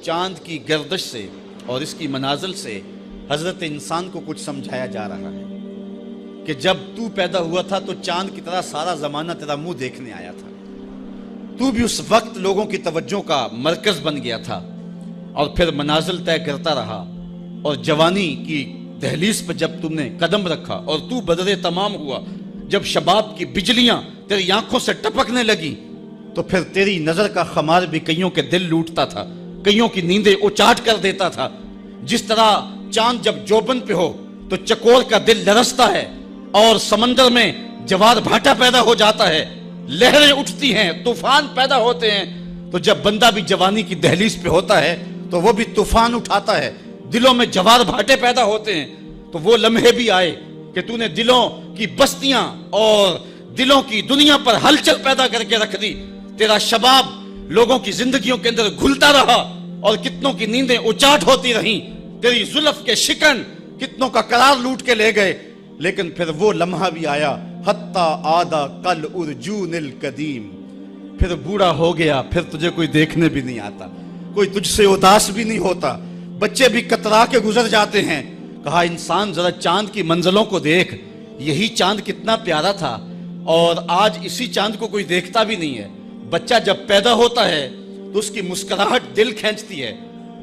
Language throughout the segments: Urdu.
چاند کی گردش سے اور اس کی منازل سے حضرت انسان کو کچھ سمجھایا جا رہا ہے کہ جب تو پیدا ہوا تھا تو چاند کی طرح سارا زمانہ تیرا منہ دیکھنے آیا تھا، تو بھی اس وقت لوگوں کی توجہ کا مرکز بن گیا تھا اور پھر منازل طے کرتا رہا، اور جوانی کی دہلیز پہ جب تم نے قدم رکھا اور تو بدر تمام ہوا، جب شباب کی بجلیاں تیری آنکھوں سے ٹپکنے لگی تو پھر تیری نظر کا خمار بھی کئیوں کے دل لوٹتا تھا، کئیوں کی نیندیں اچاٹ کر دیتا تھا۔ جس طرح چاند جب جوبن پہ ہو تو چکور کا دل لرزتا ہے اور سمندر میں جوار بھاٹا پیدا ہو جاتا ہے، لہریں اٹھتی ہیں، طوفان پیدا ہوتے ہیں، تو جب بندہ بھی جوانی کی دہلیز پہ ہوتا ہے تو وہ بھی طوفان اٹھاتا ہے، دلوں میں جوار بھاٹے پیدا ہوتے ہیں۔ تو وہ لمحے بھی آئے کہ تو نے دلوں کی بستیاں اور دلوں کی دنیا پر ہلچل پیدا کر کے رکھ دی۔ تیرا شباب لوگوں کی زندگیوں کے اندر گھلتا رہا اور کتنوں کی نیندیں اچاٹ ہوتی رہیں، تیری زلف کے شکن کتنوں کا قرار لوٹ کے لے گئے، لیکن پھر وہ لمحہ بھی آیا، حتی آدھا کل ارجون القدیم، پھر بوڑھا ہو گیا، پھر تجھے کوئی دیکھنے بھی نہیں آتا، کوئی تجھ سے اداس بھی نہیں ہوتا، بچے بھی کترا کے گزر جاتے ہیں۔ کہا انسان ذرا چاند کی منزلوں کو دیکھ، یہی چاند کتنا پیارا تھا اور آج اسی چاند کو کوئی دیکھتا بھی نہیں ہے۔ بچہ جب پیدا ہوتا ہے تو اس کی مسکراہٹ دل کھینچتی ہے،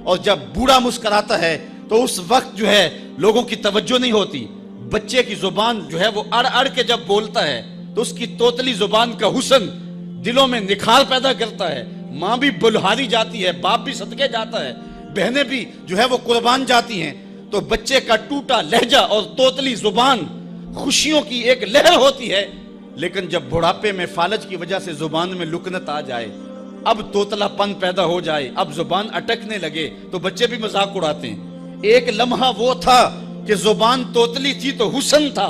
اور جب بوڑھا مسکراتا ہے تو اس وقت جو ہے لوگوں کی توجہ نہیں ہوتی۔ بچے کی زبان جو ہے وہ اڑ اڑ کے جب بولتا ہے تو اس کی توتلی زبان کا حسن دلوں میں نکھار پیدا کرتا ہے۔ ماں بھی بلہاری جاتی ہے، باپ بھی صدقے جاتا ہے، بہنیں بھی جو ہے وہ قربان جاتی ہیں، تو بچے کا ٹوٹا لہجہ اور توتلی زبان خوشیوں کی ایک لہر ہوتی ہے۔ لیکن جب بڑھاپے میں فالج کی وجہ سے زبان میں لکنت آ جائے، اب توتلا پن پیدا ہو جائے، اب زبان اٹکنے لگے تو بچے بھی مذاق اڑاتے ہیں۔ ایک لمحہ وہ تھا کہ زبان توتلی تھی تو حسن تھا،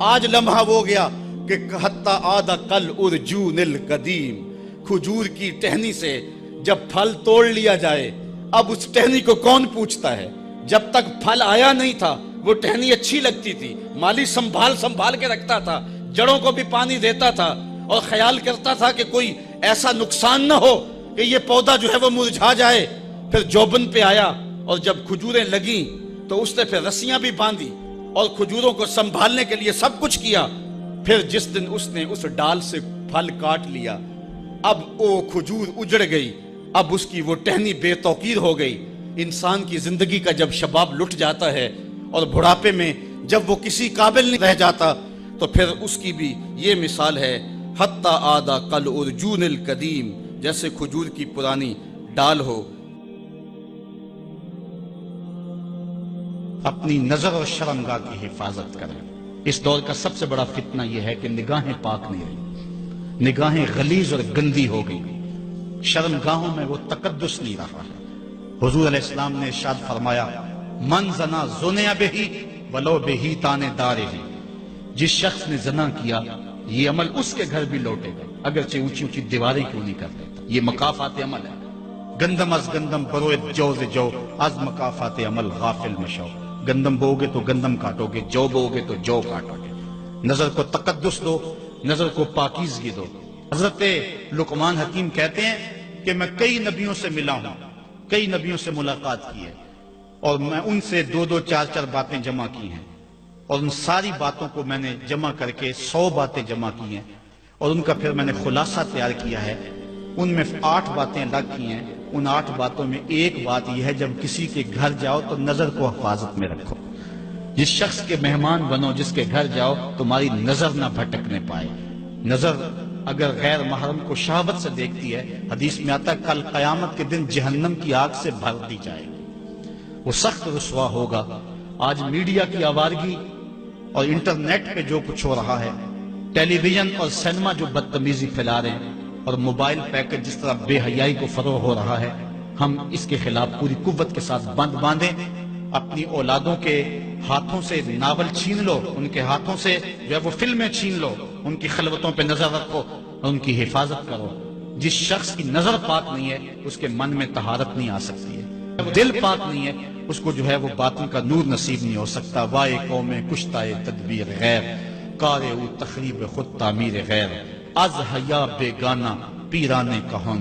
آج لمحہ وہ گیا کہ حتی آدھا کل ارجون القدیم، کھجور کی ٹہنی سے جب پھل توڑ لیا جائے اب اس ٹہنی کو کون پوچھتا ہے؟ جب تک پھل آیا نہیں تھا وہ ٹہنی اچھی لگتی تھی، مالی سنبھال کے رکھتا تھا، جڑوں کو بھی پانی دیتا تھا اور خیال کرتا تھا کہ کوئی ایسا نقصان نہ ہو کہ یہ پودا جو ہے وہ مرجھا جائے۔ پھر جوبن پہ آیا اور جب کھجوریں لگیں تو اس نے پھر رسیاں بھی باندھی اور کھجوروں کو سنبھالنے کے لیے سب کچھ کیا۔ پھر جس دن اس نے اس ڈال سے پھل کاٹ لیا، اب وہ کھجور اجڑ گئی، اب اس کی وہ ٹہنی بے توقیر ہو گئی۔ انسان کی زندگی کا جب شباب لٹ جاتا ہے اور بڑھاپے میں جب وہ کسی قابل نہیں رہ جاتا تو پھر اس کی بھی یہ مثال ہے، حتی آدھا کل ارجون القدیم، جیسے کھجور کی پرانی ڈال ہو۔ اپنی نظر اور شرمگاہ کی حفاظت کریں۔ اس دور کا سب سے بڑا فتنہ یہ ہے کہ نگاہیں پاک نہیں رہی، نگاہیں غلیظ اور گندی ہو گئی، شرمگاہوں میں وہ تقدس نہیں رہا ہے۔ حضور علیہ السلام نے ارشاد فرمایا، من زنا زنیا بہی ولو بہی تانے دارے ہی، جس شخص نے زنا کیا یہ عمل اس کے گھر بھی لوٹے گا، اگرچہ اونچی اونچی دیواریں کیوں نہیں کر دیتا۔ یہ مکافات عمل ہے۔ گندم از گندم بروئت جو ز جو، از مکافات عمل غافل مشو۔ گندم بو گے تو گندم کاٹو گے، جو بو گے تو جو کاٹو گے۔ نظر کو تقدس دو، نظر کو پاکیزگی دو۔ حضرت لقمان حکیم کہتے ہیں کہ میں کئی نبیوں سے ملا ہوں، کئی نبیوں سے ملاقات کی ہے، اور میں ان سے 2-2 4-4 باتیں جمع کی ہیں، اور ان ساری باتوں کو میں نے جمع کر کے 100 باتیں جمع کی ہیں، اور ان کا پھر میں نے خلاصہ تیار کیا ہے۔ ان میں 8 باتیں الگ کی ہیں۔ ان 8 باتوں میں ایک بات یہ ہے، جب کسی کے گھر جاؤ تو نظر کو حفاظت میں رکھو۔ جس شخص کے مہمان بنو، جس کے گھر جاؤ، تمہاری نظر نہ بھٹکنے پائے۔ نظر اگر غیر محرم کو شہوت سے دیکھتی ہے، حدیث میں آتا ہے کل قیامت کے دن جہنم کی آگ سے بھر دی جائے گی، وہ سخت رسوا ہوگا۔ آج میڈیا کی آوارگی اور انٹرنیٹ پہ جو کچھ ہو رہا ہے، ٹیلی ویژن اور سینما جو بدتمیزی پھیلا رہے ہیں، اور موبائل پیکج جس طرح بے حیائی کو فروغ ہو رہا ہے، ہم اس کے خلاف پوری قوت کے ساتھ بند باندھیں۔ اپنی اولادوں کے ہاتھوں سے ناول چھین لو، ان کے ہاتھوں سے جو ہے وہ فلمیں چھین لو، ان کی خلوتوں پہ نظر رکھو اور ان کی حفاظت کرو۔ جس شخص کی نظر پاک نہیں ہے اس کے من میں طہارت نہیں آ سکتی ہے، دل پاک نہیں ہے اس کو جو ہے وہ باطن کا نور نصیب نہیں ہو سکتا۔ وائے قوم کشتائے تدبیر غیر، کارے او تخریب خود تعمیر غیر، از حیا بیگانہ پیرانے کہن،